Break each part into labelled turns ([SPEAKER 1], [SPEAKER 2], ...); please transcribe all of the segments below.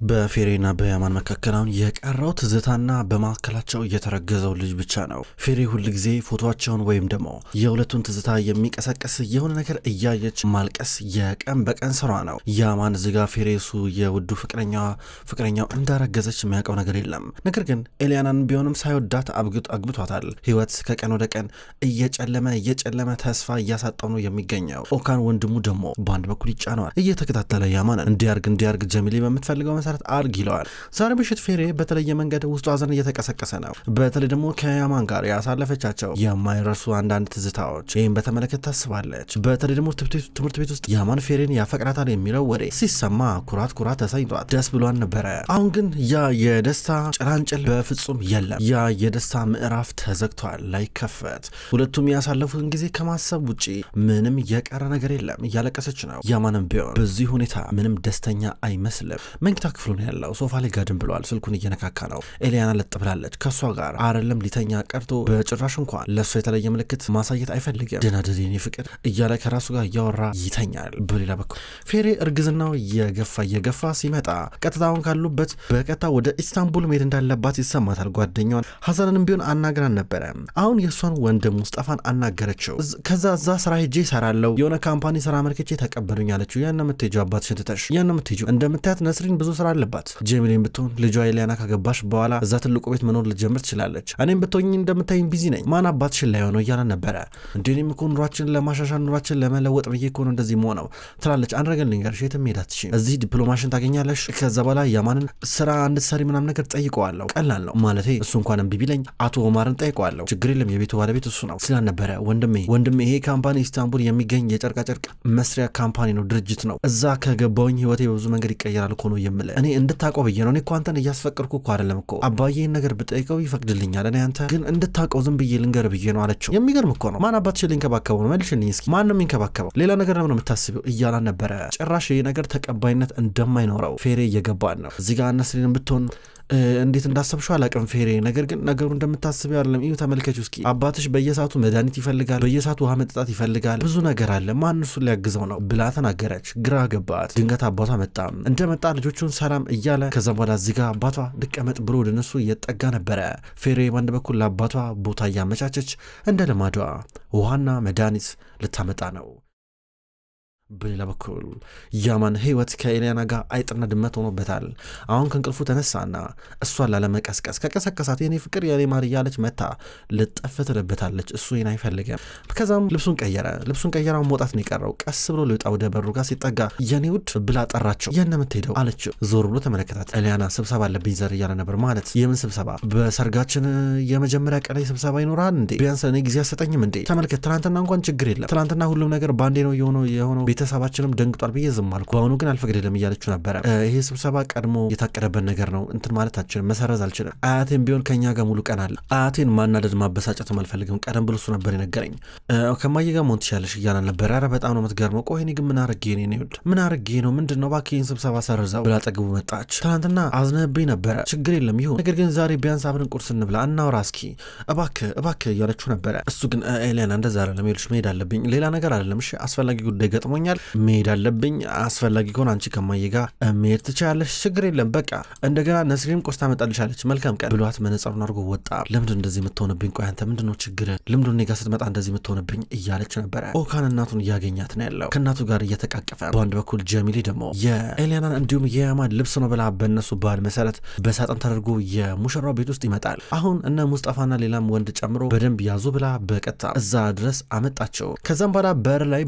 [SPEAKER 1] በፌሬና በያማን መካከል አሁን የቀረው ትዝታና በማዕከላቸው የተረገዘው ልጅ ብቻ ነው። ፌሬ ሁል ጊዜ ፎቶቸውን ወይም ደግሞ የሁለቱን ትዝታ የሚቀሰቀስ የሆነ ነገር ማልቀስ የቀን በቀን ስራ ነው። ያማን ዝጋ ፌሬ እሱ የውዱ ፍቅረኛው እንዳረገዘች የሚያውቀው ነገር የለም። ነገር ግን ኤሊያናን ቢሆንም ሳይወዳት አግብቷታል። ህይወት ከቀን ወደ ቀን እየጨለመ ተስፋ እያሳጣው ነው የሚገኘው። ኦካን ወንድሙ ደግሞ በአንድ በኩል ይጫነዋል፣ እየተከታተለ ያማንን እንዲያርግ ጀሚሌ በምትፈልገው መሰረት አርግ ይለዋል። ዛሬ ምሽት ፌሬ በተለየ መንገድ ውስጡ ሐዘን እየተቀሰቀሰ ነው። በተለይ ደግሞ ከያማን ጋር ያሳለፈቻቸው የማይረሱ አንዳንድ ትዝታዎች ይህም በተመለከተ ታስባለች። በተለይ ደግሞ ትምህርት ቤት ውስጥ ያማን ፌሬን ያፈቅራታል የሚለው ወሬ ሲሰማ ኩራት ተሰኝቷት ደስ ብሏን ነበረ። አሁን ግን ያ የደስታ ጭላንጭል በፍጹም የለም። ያ የደስታ ምዕራፍ ተዘግቷል ላይከፈት። ሁለቱም ያሳለፉትን ጊዜ ከማሰብ ውጪ ምንም የቀረ ነገር የለም። እያለቀሰች ነው። ያማንም ቢሆን በዚህ ሁኔታ ምንም ደስተኛ አይመስልም። መኝታ ክፍሉ ነው ያለው። ሶፋ ላይ ጋድም ብሏል። ስልኩን እየነካካ ነው። ኤሊያና ለጥ ብላለች። ከሷ ጋር አይደለም ሊተኛ ቀርቶ በጭራሽ እንኳን ለሷ የተለየ ምልክት ማሳየት አይፈልግም። ደህና ደር የኔ ፍቅር እያለ ከራሱ ጋር እያወራ ይተኛል። በሌላ በኩል ፌሬ እርግዝናው እየገፋ ሲመጣ ቀጥታውን ካሉበት በቀጥታ ወደ ኢስታንቡል መሄድ እንዳለባት ይሰማታል። ጓደኛዋን ሀሰንንም ቢሆን አናግራን ነበረ። አሁን የእሷን ወንድም ሙስጠፋን አናገረችው። ከዛ እዛ ስራ ሄጄ ይሰራለው የሆነ ካምፓኒ ስራ መልክቼ ተቀበሉኝ አለችው። ያን የምትሄጂው አባትሽን ትተሽ ያን የምትሄጂው እንደምታያት ነስሪን ብዙ ስራ አለባት። ጄሚሌን ብትሆን ልጇ ኤሊያና ካገባሽ በኋላ እዛ ትልቁ ቤት መኖር ልጀምር ትችላለች። እኔም ብትሆኝ እንደምታይኝ ቢዚ ነኝ። ማን አባትሽን ላይ ሆነው እያለ ነበረ። እንዴኔም እኮ ኑሯችን ለማሻሻል ኑሯችን ለመለወጥ ብዬ እኮ ነው እንደዚህ መሆነው ትላለች። አንድ ነገር ልንገርሽ፣ የትም መሄድ አትችይም። እዚህ ዲፕሎማሽን ታገኛለሽ። ከዛ በኋላ ያማንን ስራ እንድትሰሪ ምናምን ነገር ጠይቀዋለሁ። ቀላል ነው ማለቴ እሱ እንኳን እምቢ ቢለኝ አቶ ኦማርን ጠይቀዋለሁ። ችግር የለም የቤቱ ባለቤት እሱ ነው ስላል ነበረ። ወንድሜ ይሄ ካምፓኒ ኢስታንቡል የሚገኝ የጨርቃጨርቅ መስሪያ ካምፓኒ ነው፣ ድርጅት ነው። እዛ ከገባውኝ ህይወቴ በብዙ መንገድ ይቀየራል እኮ ነው የምልህ። እኔ እንድታውቀው ብዬ ነው። እኔ እኮ አንተን እያስፈቅርኩ እኮ አይደለም እኮ አባዬን ነገር ብጠይቀው ይፈቅድልኛል። እኔ አንተ ግን እንድታውቀው ዝም ብዬ ልንገር ብዬ ነው አለችው። የሚገርም እኮ ነው። ማን አባትሽ ሊንከባከበው ነው? መልሽልኝ እስኪ። ማን ነው የሚንከባከበው? ሌላ ነገር ነው የምታስቢው እያላን ነበረ። ጭራሽ ይህ ነገር ተቀባይነት እንደማይኖረው ፌሬ እየገባን ነው። እዚህ ጋር ነስሪን ብትሆን እንዴት እንዳሰብሽው አላቅም ፌሬ፣ ነገር ግን ነገሩ እንደምታስቢው አይደለም። እዩ ተመልከች እስኪ። አባትሽ በየሰዓቱ መድኃኒት ይፈልጋል፣ በየሰዓቱ ውሃ መጠጣት ይፈልጋል፣ ብዙ ነገር አለ። ማን እሱ ሊያግዘው ነው ብላ ተናገረች። ግራ ገባት። ድንገት አባቷ እንደመጣ ልጆቹን ሰላም እያለ ከዛ በኋላ እዚህ ጋር አባቷ ልቀመጥ ብሎ ወደ እነሱ እየጠጋ ነበረ። ፌሬ በአንድ በኩል ለአባቷ ቦታ እያመቻቸች እንደ ልማዷ ውሃና መድኃኒት ልታመጣ ነው። በሌላ በኩል ያማን ህይወት ከኤሊያና ጋር አይጥና ድመት ሆኖበታል። አሁን ከእንቅልፉ ተነሳና እሷን ላለመቀስቀስ ከቀሰቀሳት የኔ ፍቅር የኔ ማር እያለች መታ ልጠፍ ትልበታለች። እሱ ይህን አይፈልግም። ከዛም ልብሱን ቀየረ። መውጣት ነው የቀረው። ቀስ ብሎ ሊወጣ ወደ በሩ ጋር ሲጠጋ የኔ ውድ ብላ ጠራቸው። የት ነው የምትሄደው አለችው። ዞር ብሎ ተመለከታት። ኤሊያና ስብሰባ አለብኝ ዘር እያለ ነበር። ማለት የምን ስብሰባ? በሰርጋችን የመጀመሪያ ቀን ስብሰባ ይኖራል እንዴ? ቢያንስ እኔ ጊዜ አሰጠኝም እንዴ? ተመልከት፣ ትናንትና እንኳን ችግር የለም። ትናንትና ሁሉም ነገር ባንዴ ነው የሆነው ቤተሰባችንም ደንግጧል ብዬ ዝም አልኩ። በአሁኑ ግን አልፈቅድልም እያለችው ነበረ። ይሄ ስብሰባ ቀድሞ የታቀደበት ነገር ነው። እንትን ማለት አልችልም፣ መሰረዝ አልችልም። አያቴን ቢሆን ከኛ ጋር ሙሉ ቀን አለ። አያቴን ማናደድ ማበሳጨትም አልፈልግም። ቀደም ብሎ እሱ ነበር የነገረኝ። ከማየ ጋር መሆን ትችያለሽ እያላን ነበረ። ኧረ በጣም ነው የምትገርመው። ቆይ እኔ ግን ምን አርጌ ነው ምንድን ነው እባክህ ይህን ስብሰባ ሰርዛው ብላ ጠግቡ መጣች። ትናንትና አዝነህብኝ ነበረ፣ ችግር የለም ይሁን፣ ነገር ግን ዛሬ ቢያንስ አብረን ቁርስ እንብላ እናውራ እስኪ እባክህ እያለችው ነበረ። እሱ ግን ኤሊያና እንደዛ አይደለም፣ ይኸውልሽ መሄድ አለብኝ፣ ሌላ ነገር አይደለም፣ እሺ አስፈላጊ ጉዳይ ገጥሞኛል መሄድ አለብኝ። አስፈላጊ ከሆነ አንቺ ከማየ ጋር መሄድ ትችላለሽ፣ ችግር የለም በቃ። እንደገና ነስሪም ቁርስ ታመጣልሻለች፣ መልካም ቀን ብሏት መነጸሩን አድርጎ ወጣ። ለምንድን እንደዚህ የምትሆንብኝ? ቆይ አንተ ምንድነው ችግር? ለምንድን እኔ ጋር ስትመጣ እንደዚህ የምትሆንብኝ? እያለች ነበረ። ኦካን እናቱን እያገኛት ነው ያለው፣ ከእናቱ ጋር እየተቃቀፈ። በአንድ በኩል ጀሚሌ ደግሞ የኤሊያናን እንዲሁም የያማን ልብስ ነው ብላ በእነሱ ባህል መሰረት በሳጥን ተደርጎ የሙሽራው ቤት ውስጥ ይመጣል። አሁን እነ ሙስጠፋና ሌላም ወንድ ጨምሮ በደንብ ያዙ ብላ በቀጥታ እዛ ድረስ አመጣቸው። ከዛም በኋላ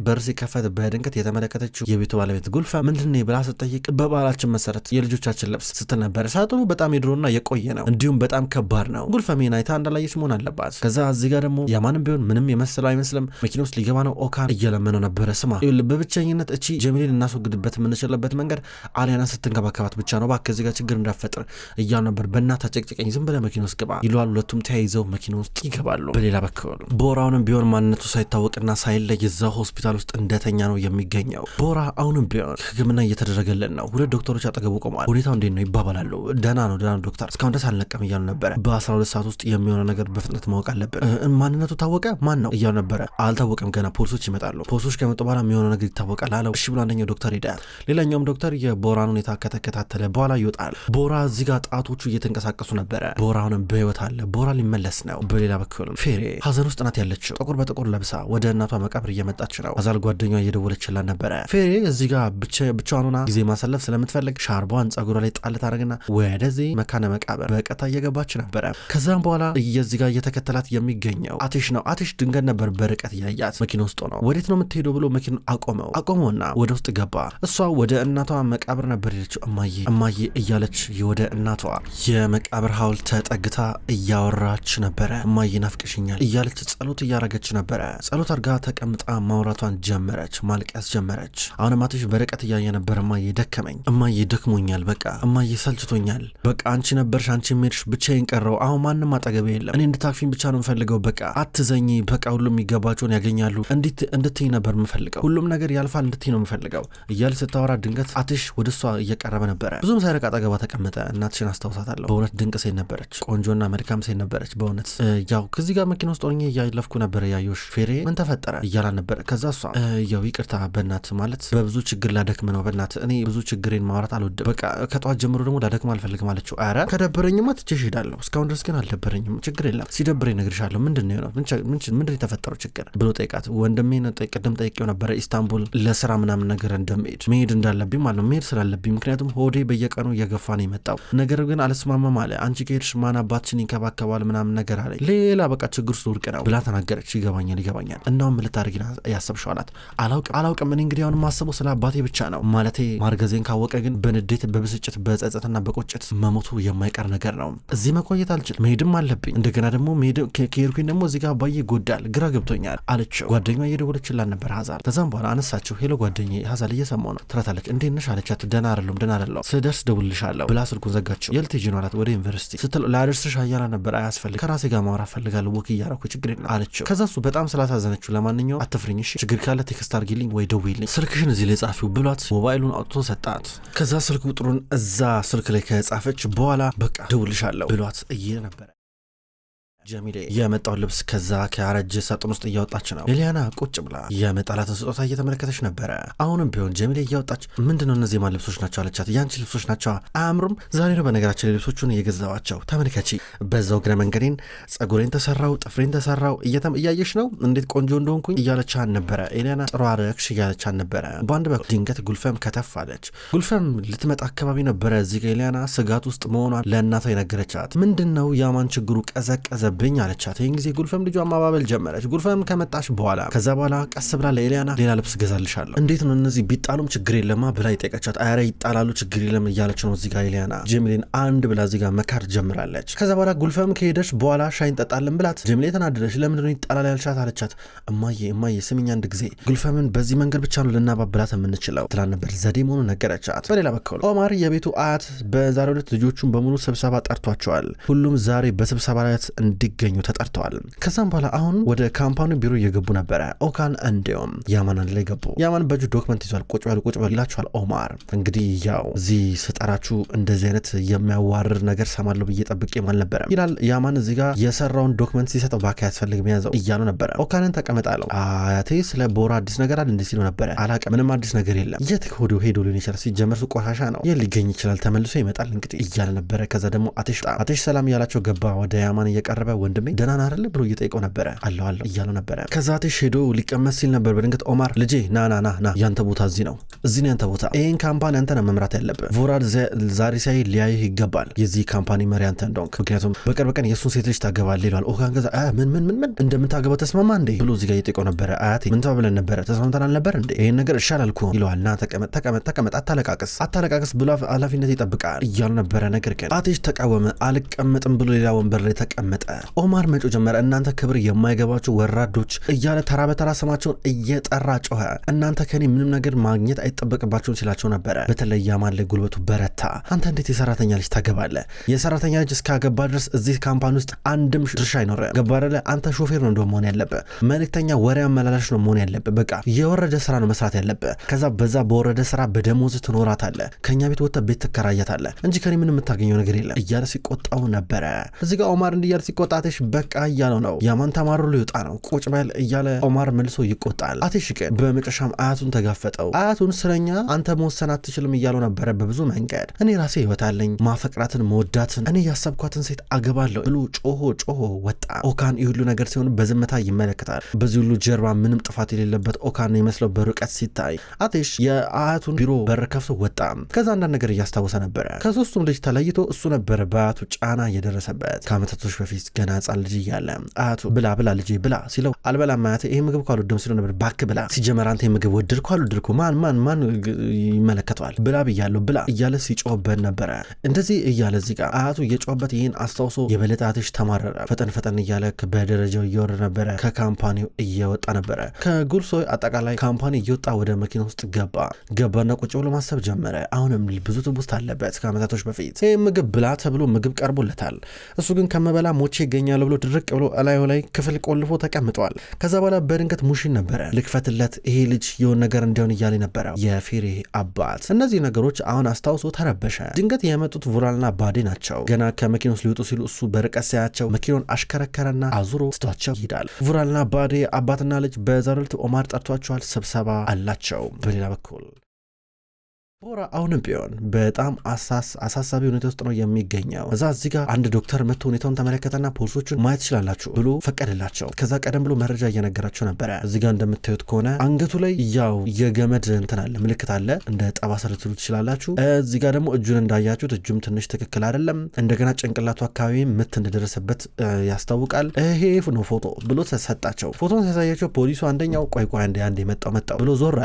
[SPEAKER 1] በር ሲከፈት በድንገት የተመለከተችው የቤቱ ባለቤት ጉልፋ ምንድነው ብላ ስትጠይቅ በባህላችን መሰረት የልጆቻችን ልብስ ስትል ነበር። ሳጥኑ በጣም የድሮና የቆየ ነው፣ እንዲሁም በጣም ከባድ ነው። ጉልፋ ሜን አይታ እንዳላየች መሆን አለባት። ከዛ እዚህ ጋር ደግሞ ያማንም ቢሆን ምንም የመሰለው አይመስልም። መኪና ውስጥ ሊገባ ነው። ኦካን እየለመነው ነበረ። ስማ በብቸኝነት እቺ ጀሚሌን እናስወግድበት የምንችልበት መንገድ አሊያናን ስትንከባከባት ብቻ ነው፣ እባክህ እዚህ ጋር ችግር እንዳፈጥር እያሉ ነበር። በእናትህ ጨቅጭቀኝ፣ ዝም ብለህ መኪና ውስጥ ግባ ይለዋል። ሁለቱም ተያይዘው መኪና ውስጥ ይገባሉ። በሌላ በኩል ቦራውንም ቢሆን ማንነቱ ሳይታወቅና ሳይለይ እዛው ሆስፒታል ውስጥ እንደተኛ ነው የሚገኘው። ቦራ አሁንም ቢሆን ሕክምና እየተደረገልን ነው። ሁለት ዶክተሮች አጠገቡ ቆመዋል። ሁኔታው እንዴት ነው ይባባላሉ። ደህና ነው ዶክተር፣ እስካሁን ደስ አልነቀም እያሉ ነበረ። በ12 ሰዓት ውስጥ የሚሆነው ነገር በፍጥነት ማወቅ አለብን። ማንነቱ ታወቀ? ማን ነው እያሉ ነበረ። አልታወቀም ገና፣ ፖሊሶች ይመጣሉ። ፖሊሶች ከመጡ በኋላ የሚሆነው ነገር ይታወቃል አለው። እሺ ብሎ አንደኛው ዶክተር ሄዳል። ሌላኛውም ዶክተር የቦራን ሁኔታ ከተከታተለ በኋላ ይወጣል። ቦራ እዚህ ጋር ጣቶቹ እየተንቀሳቀሱ ነበረ። ቦራ አሁንም በህይወት አለ። ቦራ ሊመለስ ነው። በሌላ በኩል ፌሬ ሀዘን ውስጥ ናት ያለችው። ጥቁር በጥቁር ለብሳ ወደ እናቷ መቃብር እየመጣች ነው። አዛል ጓደኛዋ እየደወለችላት ነበረ። ፌሬ እዚህ ጋር ብቻዋን ሆና ጊዜ ማሳለፍ ስለምትፈልግ ሻርቧን ጸጉሯ ላይ ጣል ታደርግና ወደዚህ መካነ መቃብር በቀጥታ እየገባች ነበረ። ከዛም በኋላ እዚህ ጋር እየተከተላት የሚገኘው አቴሽ ነው። አቴሽ ድንገት ነበር በርቀት ያያት። መኪና ውስጥ ነው። ወዴት ነው የምትሄደው ብሎ መኪናውን አቆመውና ወደ ውስጥ ገባ። እሷ ወደ እናቷ መቃብር ነበር ሄደችው። እማዬ እያለች ወደ እናቷ የመቃብር ሐውልት ተጠግታ እያወራች ነበረ። እማዬ ናፍቅሽኛል እያለች ጸሎት እያረገች ነበረ። ጸሎት አድርጋ ተቀምጣ ማውራቷን ጀመረች፣ ማልቀስ ጀመረች። አሁንም አቴሽ በርቀት እያየ ነበር። እማዬ ደከመኝ፣ እማዬ ደክሞኛል፣ በቃ እማዬ ሰልችቶኛል፣ በቃ አንቺ ነበርሽ፣ አንቺ ሜድሽ፣ ብቻዬን ቀረው፣ አሁን ማንም አጠገቤ የለም፣ እኔ እንድታክፊኝ ብቻ ነው የምፈልገው፣ በቃ አትዘኝ፣ በቃ ሁሉም የሚገባቸውን ያገኛሉ እንድትይ ነበር የምፈልገው፣ ሁሉም ነገር ያልፋል እንድትይ ነው የምፈልገው እያለች ስታወራ ድንገት አቴሽ ወደ እሷ እየቀረበ ነበረ። ብዙም ሳይርቅ አጠገቧ ተቀመጠ። እናትሽን አስታውሳታለሁ፣ በእውነት ድንቅ ሴት ነበረች፣ ቆንጆና መልካም ሴት ነበረች በእውነት ያው ከዚህ ጋር መኪና ውስጥ ሆኜ እያለፍኩ ነበረ ያየሁሽ ፌሬ ምን ተፈጠረ እያላ ነበረ። ከዛ እሷ ያው ይቅርታ በእናት ማለት በብዙ ችግር ላደክም ነው በእናት እኔ ብዙ ችግሬን ማውራት አልወድም፣ በቃ ከጠዋት ጀምሮ ደግሞ ላደክም አልፈልግም አለችው። ኧረ ከደበረኝማ ትቼሽ እሄዳለሁ፣ እስካሁን ድረስ ግን አልደበረኝም፣ ችግር የለም፣ ሲደብረኝ እነግርሻለሁ፣ ምንድን ነው ምንድን የተፈጠረው ችግር ብሎ ጠይቃት። ወንድሜን ቅድም ጠይቄው ነበረ ኢስታንቡል ለስራ ምናምን ነገር መሄድ እንዳለብኝ ማለት ነው፣ መሄድ ስላለብኝ ምክንያቱም ሆዴ በየቀኑ እየገፋ ነው የመጣው፣ ነገር ግን አልስማማም አለ። አንቺ ከሄድሽ ማን አባትሽን ይንከባከባል ምናምን ነገር አለ፣ ሌላ በቃ ችግር ውስጥ ውድቅ ነው ብላ ተናገረች። ይገባኛል እናም ምን ልታደርጊ ያሰብሽው አላት። አላውቅም እኔ እንግዲህ አሁን ማሰበው ስለ አባቴ ብቻ ነው፣ ማለቴ ማርገዜን ካወቀ ግን በንዴት በብስጭት በጸጸትና በቆጭት መሞቱ የማይቀር ነገር ነው። እዚህ መቆየት አልችል፣ መሄድም አለብኝ፣ እንደገና ደግሞ ከሄድኩኝ ደግሞ እዚህ ጋር አባዬ ይጎዳል፣ ግራ ገብቶኛል አለችው። ጓደኛዋ እየደወለችላት ነበር ሀዛል። ከዛም በኋላ አነሳችው። ሄሎ ጓደኛዬ ሀዛል እየሰማሁ ነው ትላታለች። እንዴት ነሽ አለቻት። ደህና አይደለሁም ስደርስ ደውልልሻለሁ ብላ ስልኩን ዘጋችው። የት ልትሄጂ ነው አላት። ወደ ዩኒቨርሲቲ ስትል ላደርስሽ አያላ ነበር። አያስፈልግ ከራሴ ጋር ማውራት ፈልጋለሁ ወክ እያረኩ ችግር የለም አለችው። ከዛ እሱ በጣም ስላሳዘነችው ለማንኛውም አትፍሪኝ እሺ፣ ችግር ካለ ቴክስት አድርጊልኝ ወይ ደውይልኝ፣ ስልክሽን እዚህ ላይ ጻፊው ብሏት ሞባይሉን አውጥቶ ሰጣት። ከዛ ስልክ ቁጥሩን እዛ ስልክ ላይ ከጻፈች በኋላ በቃ ደውልልሻለሁ ብሏት እየ ነበረ። ጀሚሌ የመጣውን ልብስ ከዛ ከአረጀ ሳጥን ውስጥ እያወጣች ነው። ኤሊያና ቁጭ ብላ የመጣላትን ስጦታ እየተመለከተች ነበረ። አሁንም ቢሆን ጀሚሌ እያወጣች ምንድነው እነዚህ ማን ልብሶች ናቸው አለቻት። ያንቺ ልብሶች ናቸው አያምሩም? ዛሬ ነው በነገራችን ልብሶቹን እየገዛዋቸው ተመልከቺ። በዛው ግረ መንገዴን ጸጉሬን ተሰራው ጥፍሬን ተሰራው እያየሽ ነው እንዴት ቆንጆ እንደሆንኩኝ እያለቻን ነበረ። ኤሊያና ጥሩ አረግሽ እያለቻን ነበረ። በአንድ በኩል ድንገት ጉልፈም ከተፋለች። ጉልፈም ልትመጣ አካባቢ ነበረ። እዚህ ጋ ኤሊያና ስጋት ውስጥ መሆኗን ለእናቷ የነገረቻት። ምንድነው ያማን ችግሩ ቀዘቀዘ ብኝ አለቻት። ይህን ጊዜ ጉልፈም ልጇ ማባበል ጀመረች። ጉልፈም ከመጣች በኋላ ከዛ በኋላ ቀስ ብላ ለኤሊያና ሌላ ልብስ ገዛልሻለሁ፣ እንዴት ነው እነዚህ ቢጣሉም ችግር የለማ ብላ ይጠይቀቻት። አረ ይጣላሉ ችግር የለም እያለች ነው እዚጋ ኤሊያና ጀሚሌን አንድ ብላ እዚጋ መካር ጀምራለች። ከዛ በኋላ ጉልፈም ከሄደች በኋላ ሻይ እንጠጣለን ብላት ጀሚሌ ተናደደች። ለምንድነው ይጣላል ያልሻት አለቻት። እማዬ ስሚኝ አንድ ጊዜ ጉልፈምን በዚህ መንገድ ብቻ ነው ልናባብላት የምንችለው ትላል ነበር። ዘዴ መሆኑ ነገረቻት። በሌላ በኩል ኦማር የቤቱ አያት በዛሬው ዕለት ልጆቹን በሙሉ ስብሰባ ጠርቷቸዋል። ሁሉም ዛሬ በስብሰባ ላይ እንዲገኙ ተጠርተዋል። ከዛም በኋላ አሁን ወደ ካምፓኒ ቢሮ እየገቡ ነበረ። ኦካን እንዲሁም ያማን አንድ ላይ ገቡ። ያማን በእጁ ዶክመንት ይዟል። ቁጭ በሉ ይላችኋል። ኦማር እንግዲህ ያው እዚህ ስጠራችሁ እንደዚህ አይነት የሚያዋርር ነገር ሰማለሁ ብዬ ጠብቄም አልነበረም ይላል ያማን። እዚህ ጋር የሰራውን ዶክመንት ሲሰጠው ባካ ያስፈልግ መያዘው እያሉ ነበረ። ኦካንን ተቀመጣለው። አያቴ ስለ ቦራ አዲስ ነገር አለ እንዴ ሲሉ ነበረ። አላውቅም ምንም አዲስ ነገር የለም። የት ሄዶ ሊሆን ይችላል ሲጀመር ሱ ቆሻሻ ነው የት ሊገኝ ይችላል ተመልሶ ይመጣል እንግዲህ እያለ ነበረ። ከዛ ደግሞ አቴሽ ሰላም እያላቸው ገባ። ወደ ያማን እየቀረበ ወንድሜ ደህና ነህ አይደል ብሎ እየጠየቀው ነበረ። አለው እያለው ነበረ። ከዛ አቴሽ ሄዶ ሊቀመጥ ሲል ነበር በድንገት ኦማር ልጄ ና ያንተ ቦታ እዚህ ነው ያንተ ቦታ፣ ይህን ካምፓኒ አንተ ነው መምራት ያለብህ። ቮራድ ዛሬ ሳይ ሊያይህ ይገባል የዚህ ካምፓኒ መሪ አንተ እንደሆንክ፣ ምክንያቱም በቅርብ ቀን የእሱን ሴት ልጅ ታገባለህ ይለዋል። ኦካን ከዛ ምን እንደምታገባው ተስማማ እንዴ ብሎ እዚህ ጋር እየጠየቀው ነበረ። አያቴ ምን ተባብለን ነበረ ተስማምተናል ነበር እንዴ ይህን ነገር እሻላል እኮ ይለዋል። ና ተቀመጥ አታለቃቅስ ብሎ ኃላፊነት ይጠብቃል እያሉ ነበረ። ነገር ግን አቴሽ ተቃወመ። አልቀመጥም ብሎ ሌላ ወንበር ላይ ተቀመጠ። ኦማር መጮ ጀመረ። እናንተ ክብር የማይገባችሁ ወራዶች እያለ ተራ በተራ ስማቸውን እየጠራ ጮኸ። እናንተ ከኔ ምንም ነገር ማግኘት አይጠበቅባችሁም ሲላቸው ነበረ። በተለይ ያማን ላይ ጉልበቱ በረታ። አንተ እንዴት የሰራተኛ ልጅ ታገባለህ? የሰራተኛ ልጅ እስካገባ ድረስ እዚህ ካምፓኒ ውስጥ አንድም ድርሻ አይኖርም። ገባረለ አንተ ሾፌር ነው እንደሆነ መሆን ያለብህ። መልእክተኛ ወሬ አመላላሽ ነው መሆን ያለብህ። በቃ የወረደ ስራ ነው መስራት ያለብህ። ከዛ በዛ በወረደ ስራ በደሞዝ ትኖራታለህ። ከኛ ቤት ወጥተህ ቤት ትከራያታለህ እንጂ ከኔ ምንም የምታገኘው ነገር የለም እያለ ሲቆጣው ነበረ። እዚህ ጋር ኦማር እንዲያለ ሲቆጣ አቴሽ በቃ እያለው ነው። ያማን ተማሩ ሊወጣ ነው ቁጭ በል እያለ ኦማር መልሶ ይቆጣል። አቴሽ ግን በመጨረሻም አያቱን ተጋፈጠው። አያቱን ስለኛ አንተ መወሰን አትችልም እያለው ነበረ በብዙ መንገድ። እኔ ራሴ ህይወት አለኝ፣ ማፈቅራትን መወዳትን እኔ ያሰብኳትን ሴት አገባለሁ ብሎ ጮሆ ወጣ። ኦካን ይህ ሁሉ ነገር ሲሆን በዝምታ ይመለከታል። በዚህ ሁሉ ጀርባ ምንም ጥፋት የሌለበት ኦካን ነው የሚመስለው በርቀት ሲታይ። አቴሽ የአያቱን ቢሮ በር ከፍቶ ወጣ። ከዛ አንዳንድ ነገር እያስታወሰ ነበረ። ከሶስቱም ልጅ ተለይቶ እሱ ነበረ በአያቱ ጫና እየደረሰበት። ከአመታቶች በፊት ገና ህጻን ልጅ እያለ አያቱ ብላ ልጄ ብላ ሲለው አልበላም አያቴ ይሄ ምግብ እኮ አልወደድም ሲለው ነበር። ባክ ብላ ሲጀመር አንተ ምግብ ወደድኩ አልወደድኩ ማን ይመለከተዋል ብላ ብያለሁ ብላ እያለ ሲጮህበት ነበረ። እንደዚህ እያለ እዚህ ጋር አያቱ እየጮህበት ይህን አስታውሶ የበለጠ አቴሽ ተማረረ። ፈጠን እያለ በደረጃው እየወረደ ነበረ። ከካምፓኒው እየወጣ ነበረ። ከጉልሶይ አጠቃላይ ካምፓኒ እየወጣ ወደ መኪና ውስጥ ገባና ቁጭ ብሎ ማሰብ ጀመረ። አሁንም ብዙ ትውስታ አለበት ከአመታቶች በፊት ይህ ምግብ ብላ ተብሎ ምግብ ቀርቦለታል። እሱ ግን ከመበላ ሞቼ ይገኛል ብሎ ድርቅ ብሎ እላዩ ላይ ክፍል ቆልፎ ተቀምጧል። ከዛ በኋላ በድንገት ሙሽን ነበረ ልክፈትለት ይሄ ልጅ የሆነ ነገር እንዲሆን እያለ ነበረ የፌሬ አባት። እነዚህ ነገሮች አሁን አስታውሶ ተረበሸ። ድንገት የመጡት ቡራልና ባዴ ናቸው። ገና ከመኪና ውስጥ ሊወጡ ሲሉ እሱ በርቀት ሲያቸው መኪናውን አሽከረከረና አዙሮ ስቷቸው ይሄዳል። ቡራልና ባዴ አባትና ልጅ በዛሬው ዕለት ኦማር ጠርቷቸዋል። ስብሰባ አላቸው። በሌላ በኩል ቦራ አሁንም ቢሆን በጣም አሳሳቢ ሁኔታ ውስጥ ነው የሚገኘው። እዚህ ጋር አንድ ዶክተር መጥቶ ሁኔታውን ተመለከተና ፖሊሶቹን ማየት ይችላላችሁ ብሎ ፈቀደላቸው። ከዛ ቀደም ብሎ መረጃ እየነገራቸው ነበረ። እዚህ ጋር እንደምታዩት ከሆነ አንገቱ ላይ ያው የገመድ እንትን አለ፣ ምልክት አለ፣ እንደ ጠባሳ ልትሉ ትችላላችሁ። እዚህ ጋር ደግሞ እጁን እንዳያችሁት እጁም ትንሽ ትክክል አይደለም። እንደገና ጭንቅላቱ አካባቢ ምት እንደደረሰበት ያስታውቃል። ይሄ ነው ፎቶ ብሎ ተሰጣቸው። ፎቶን ሲያሳያቸው ፖሊሱ አንደኛው ቆይ አንዴ መጣው ብሎ ዞር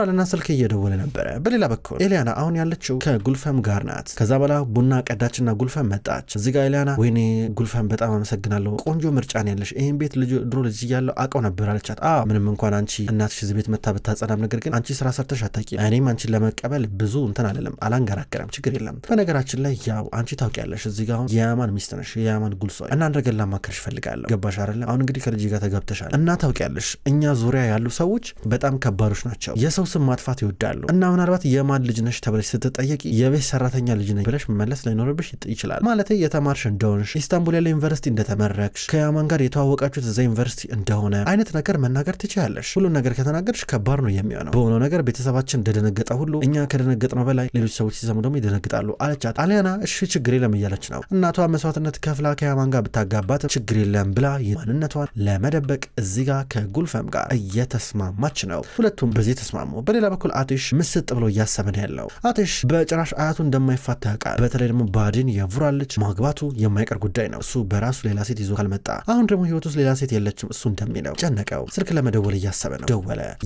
[SPEAKER 1] አለና ስልክ እየደወለ ነበረ። በሌላ በኩል ኤሊያና አሁን ያለችው ከጉልፈም ጋር ናት። ከዛ በኋላ ቡና ቀዳችና ጉልፈም መጣች። እዚህ ጋር ኤሊያና ወይኔ ጉልፈም በጣም አመሰግናለሁ፣ ቆንጆ ምርጫን ያለሽ፣ ይሄን ቤት ድሮ ልጅ እያለሁ አውቀው ነበር አለቻት። ምንም እንኳን አንቺ እናትሽ እዚህ ቤት መታ ብታጸዳም ነገር ግን አንቺ ስራ ሰርተሽ አታውቂም። እኔም አንቺን ለመቀበል ብዙ እንትን አለለም አላንገራገረም፣ ችግር የለም። በነገራችን ላይ ያው አንቺ ታውቂያለሽ እዚህ ጋር የያማን ሚስት ነሽ፣ የያማን ጉልሶይ እና አንድ ነገር ላማከርሽ ፈልጋለሁ። ገባሽ አይደለም? አሁን እንግዲህ ከልጅ ጋር ተገብተሻል እና ታውቂያለሽ እኛ ዙሪያ ያሉ ሰዎች በጣም ከባዶች ናቸው፣ የሰው ስም ማጥፋት ይወዳሉ እና ምናልባት የማን ልጅ ነሽ ተብለሽ ስትጠየቂ የቤት ሰራተኛ ልጅ ነኝ ብለሽ መመለስ ላይኖርብሽ ይችላል። ማለት የተማርሽ እንደሆንሽ ኢስታንቡል ያለ ዩኒቨርሲቲ እንደተመረቅሽ ከያማን ጋር የተዋወቃችሁት እዛ ዩኒቨርሲቲ እንደሆነ አይነት ነገር መናገር ትችያለሽ። ሁሉን ነገር ከተናገርሽ ከባድ ነው የሚሆነው። በሆነው ነገር ቤተሰባችን እንደደነገጠ ሁሉ እኛ ከደነገጥነው በላይ ሌሎች ሰዎች ሲሰሙ ደግሞ ይደነግጣሉ አለቻት። አሊያና እሺ ችግር የለም እያለች ነው። እናቷ መስዋዕትነት ከፍላ ከያማን ጋር ብታጋባት ችግር የለም ብላ ማንነቷን ለመደበቅ እዚህ ጋር ከጉልፈም ጋር እየተስማማች ነው። ሁለቱም በዚህ ተስማሙ። በሌላ በኩል አቴሽ ምስጥ ብሎ እያሰበን ያለው አቴሽ በጭራሽ አያቱ እንደማይፋታ ያውቃል። በተለይ ደግሞ ባድን የቡራን ልጅ ማግባቱ የማይቀር ጉዳይ ነው። እሱ በራሱ ሌላ ሴት ይዞ ካልመጣ አሁን ደግሞ ህይወት ውስጥ ሌላ ሴት የለችም እሱ እንደሚለው ጨነቀው። ስልክ ለመደወል እያሰበ ነው።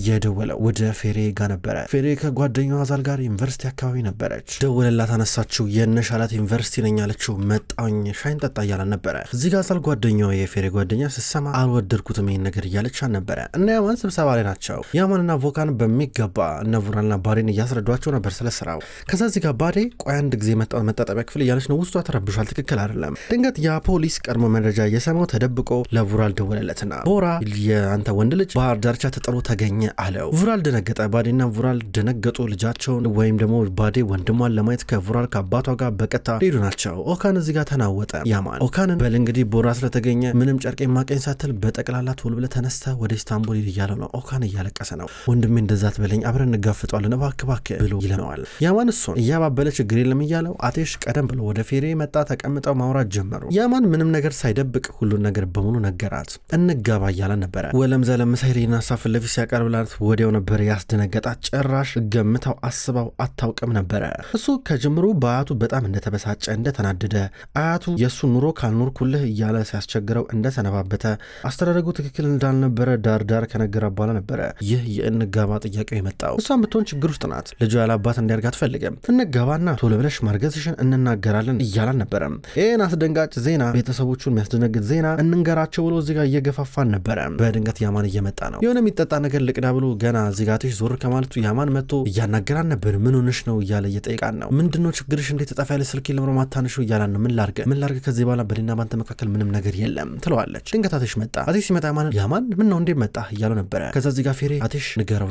[SPEAKER 1] የደወለው ወደ ፌሬ ጋር ነበረ። ፌሬ ከጓደኛዋ አዛል ጋር ዩኒቨርሲቲ አካባቢ ነበረች። ደወለላት፣ አነሳችው። የነሻላት ዩኒቨርሲቲ ነኝ አለችው። መጣኝ ሻይን ጠጣ እያላን ነበረ። እዚህ ጋር አዛል ጓደኛዋ የፌሬ ጓደኛ ስሰማ አልወደድኩትም ይሄን ነገር እያለች ነበረ። እና ያማን ስብሰባ ላይ ናቸው። ያማንና ቮካን በሚገባ እነ ቡራንና ባዴን እያስረዷቸው ነበር ስለ ስራው። ከዛ እዚህ ጋር ባዴ ቆይ አንድ ጊዜ መታጠቢያ ክፍል እያለች ነው። ውስጧ ተረብሿል፣ ትክክል አይደለም። ድንገት ያ ፖሊስ ቀድሞ መረጃ እየሰማው ተደብቆ ለቡራል ደወለለትና ቦራ የአንተ ወንድ ልጅ ባህር ዳርቻ ተጥሎ ተገኘ አለው። ቡራል ደነገጠ። ባዴና ቡራል ደነገጡ። ልጃቸውን ወይም ደግሞ ባዴ ወንድሟን ለማየት ከቡራል ከአባቷ ጋር በቀጥታ ሄዱ ናቸው። ኦካን እዚህ ጋር ተናወጠ። ያማን ኦካንን በል እንግዲህ ቦራ ስለተገኘ ምንም ጨርቄ ማቀኝ ሳትል በጠቅላላ ቶሎ ብለህ ተነስተህ ወደ ኢስታንቡል ሂድ እያለው ነው። ኦካን እያለቀሰ ነው። ወንድሜ እንደዛ ትበለኝ አብረን እንጋፍጠዋለን እባክህ ብሎ ይለነዋል። ያማን እሱን እያባበለ ችግር የለም እያለው አቴሽ ቀደም ብሎ ወደ ፌሬ መጣ። ተቀምጠው ማውራት ጀመሩ። ያማን ምንም ነገር ሳይደብቅ ሁሉን ነገር በሙሉ ነገራት። እንጋባ እያለ ነበረ። ወለም ዘለም ሳይሪና ሳፍን ለፊት ሲያቀርብላት ወዲያው ነበር ያስደነገጣት። ጭራሽ ገምታው አስባው አታውቅም ነበረ። እሱ ከጅምሩ በአያቱ በጣም እንደተበሳጨ እንደተናደደ፣ አያቱ የእሱ ኑሮ ካልኖርኩልህ እያለ ሲያስቸግረው እንደተነባበተ፣ አስተዳደጉ ትክክል እንዳልነበረ ዳር ከነገረ በኋላ ነበረ ይህ የእንጋባ ጥያቄው የመጣው። እሷም ብትሆን ችግር ውስጥ ናት። ልጇ ያለ አባት እንዲያርጋ አትፈልግም። እንገባና ቶሎ ብለሽ ማርገዝሽን እንናገራለን እያላን ነበረ። ይህን አስደንጋጭ ዜና ቤተሰቦቹን የሚያስደነግጥ ዜና እንንገራቸው ብሎ እዚጋ እየገፋፋን ነበረ። በድንገት ያማን እየመጣ ነው። የሆነ የሚጠጣ ነገር ልቅዳ ብሎ ገና ዚጋትሽ ዞር ከማለቱ ያማን መጥቶ እያናገራን ነበር። ምን ሆነሽ ነው እያለ እየጠየቃን ነው። ምንድነው ችግርሽ? እንዴት ተጣፋ ያለ ስልክ ለምሮ ማታነሹ እያላን ነው። ምን ላርገ ከዚህ በኋላ በኔና ባንተ መካከል ምንም ነገር የለም ትለዋለች። ድንገት አትሽ መጣ። አትሽ ሲመጣ ያማን ምን ነው እንዴ መጣ እያለው ነበረ። ከዛ ዚጋ ፌሬ አትሽ ንገረው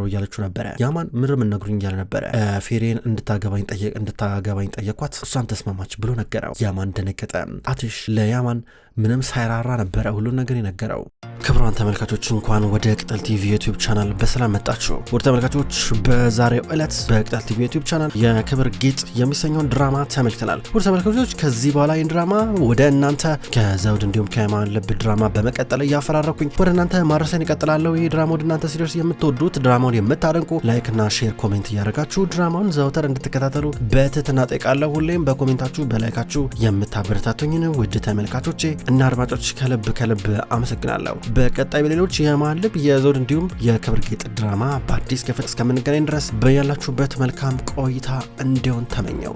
[SPEAKER 1] እያለችው ነበረ። ያማን ምንም ነግሩኝ እያለ ነበረ። ፌሬን እንድታገባኝ ጠየኳት፣ እሷም ተስማማች ብሎ ነገረው። ያማን ደነገጠ። አትሽ ለያማን ምንም ሳይራራ ነበረ ሁሉን ነገር የነገረው። ክቡራን ተመልካቾች እንኳን ወደ ቅጠል ቲቪ ዩቲዩብ ቻናል በሰላም መጣችሁ። ውድ ተመልካቾች በዛሬው ዕለት በቅጠል ቲቪ ዩቲዩብ ቻናል የክብር ጌጥ የሚሰኘውን ድራማ ተመልክተናል። ውድ ተመልካቾች ከዚህ በኋላ ይህን ድራማ ወደ እናንተ ከዘውድ እንዲሁም ከያማን ልብ ድራማ በመቀጠል እያፈራረኩኝ ወደ እናንተ ማድረሰን ይቀጥላለሁ። ይህ ድራማ ወደ እናንተ ሲደርስ የምትወዱት ድራማውን የምታደንቁ ላይክ እና ሼር ኮሜንት እያደረጋችሁ ድራማውን ዘውተር እንድትከታተሉ በትህትና ጠይቃለሁ። ሁሌም በኮሜንታችሁ በላይካችሁ የምታበረታቱኝን ውድ ተመልካቾቼ እና አድማጮች ከልብ አመሰግናለሁ። በቀጣይ በሌሎች የያማን ልብ የዘውድ እንዲሁም የክብር ጌጥ ድራማ በአዲስ ክፍል እስከምንገናኝ ድረስ በያላችሁበት መልካም ቆይታ እንዲሆን ተመኘው።